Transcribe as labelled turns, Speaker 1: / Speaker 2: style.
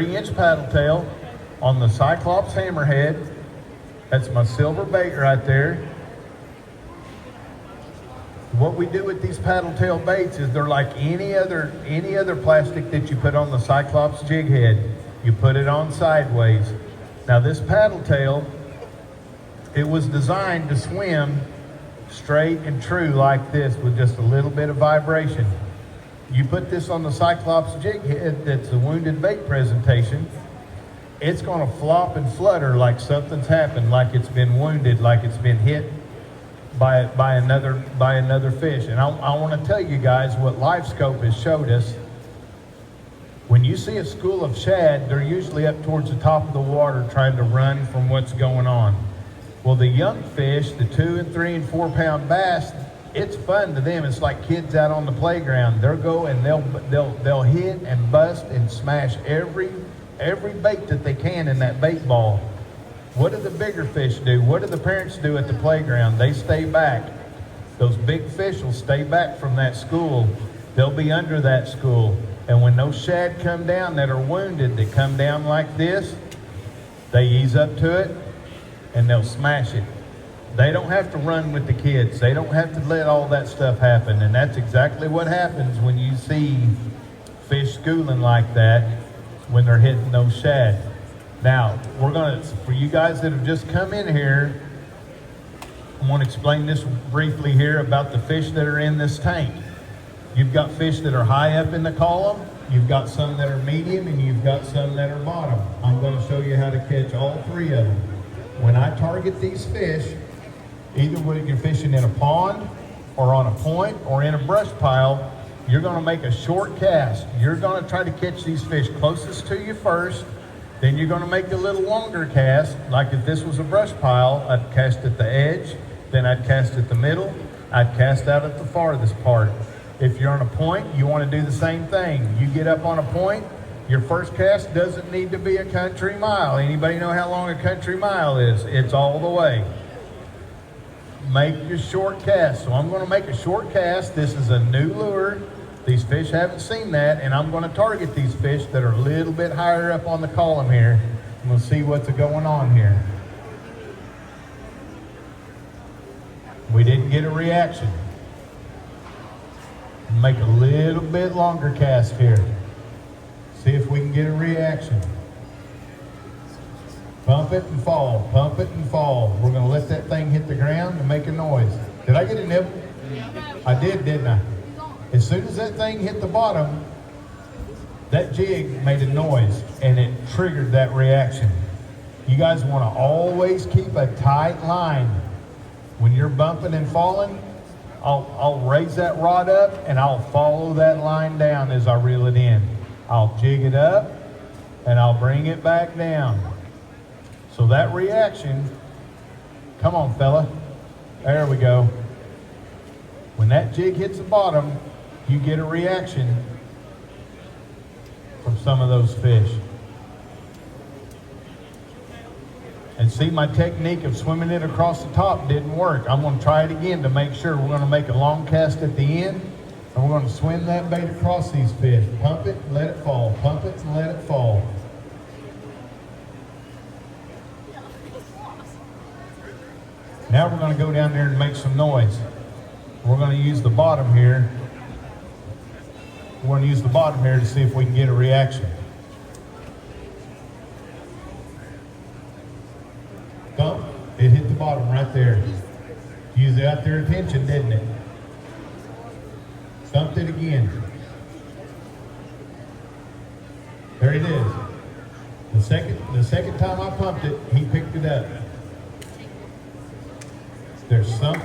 Speaker 1: 3-inch paddle tail on the Cyclops hammerhead. That's my silver bait right there. What we do with these paddle tail baits is they're like any other plastic that you put on the Cyclops jig head. You put it on sideways. Now this paddle tail, it was designed to swim straight and true like this with just a little bit of vibration. You put this on the Cyclops jig head that's a wounded bait presentation, it's gonna flop and flutter like something's happened, like it's been wounded, like it's been hit by another fish. And I wanna tell you guys what LiveScope has showed us. When you see a school of shad, they're usually up towards the top of the water trying to run from what's going on. Well, the young fish, the 2 and 3 and 4 pound bass, it's fun to them. It's like kids out on the playground. They'll go and they'll hit and bust and smash every bait that they can in that bait ball. What do the bigger fish do? What do the parents do at the playground? They stay back. Those big fish will stay back from that school. They'll be under that school. And when those shad come down that are wounded, that come down like this, they ease up to it and they'll smash it. They don't have to run with the kids. They don't have to let all that stuff happen. And that's exactly what happens when you see fish schooling like that when they're hitting those shad. Now, for you guys that have just come in here, I want to explain this briefly here about the fish that are in this tank. You've got fish that are high up in the column, you've got some that are medium, and you've got some that are bottom. I'm going to show you how to catch all 3 of them. When I target these fish, either when you're fishing in a pond or on a point or in a brush pile, you're going to make a short cast. You're going to try to catch these fish closest to you first, then you're going to make a little longer cast. Like if this was a brush pile, I'd cast at the edge, then I'd cast at the middle, I'd cast out at the farthest part. If you're on a point, you want to do the same thing. You get up on a point, your first cast doesn't need to be a country mile. Anybody know how long a country mile is? It's all the way. Make your short cast. So I'm going to make a short cast. This is a new lure. These fish haven't seen that, and I'm going to target these fish that are a little bit higher up on the column here. And we'll see what's going on here. We didn't get a reaction. Make a little bit longer cast here. See if we can get a reaction. Pump it and fall, pump it and fall. We're gonna let that thing hit the ground and make a noise. Did I get a nibble? I did, didn't I? As soon as that thing hit the bottom, that jig made a noise and it triggered that reaction. You guys wanna always keep a tight line. When you're bumping and falling, I'll raise that rod up and I'll follow that line down as I reel it in. I'll jig it up and I'll bring it back down. So that reaction, come on fella, there we go. When that jig hits the bottom, you get a reaction from some of those fish. And see, my technique of swimming it across the top didn't work. I'm going to try it again to make sure. We're going to make a long cast at the end, and we're going to swim that bait across these fish. Pump it and let it fall. Pump it and let it fall. Now we're going to go down there and make some noise. We're going to use the bottom here. We're going to use the bottom here to see if we can get a reaction. Thump, it hit the bottom right there. Used it out their attention, didn't it? Thumped it again. There it is. The second time I pumped it, he picked it up. There's something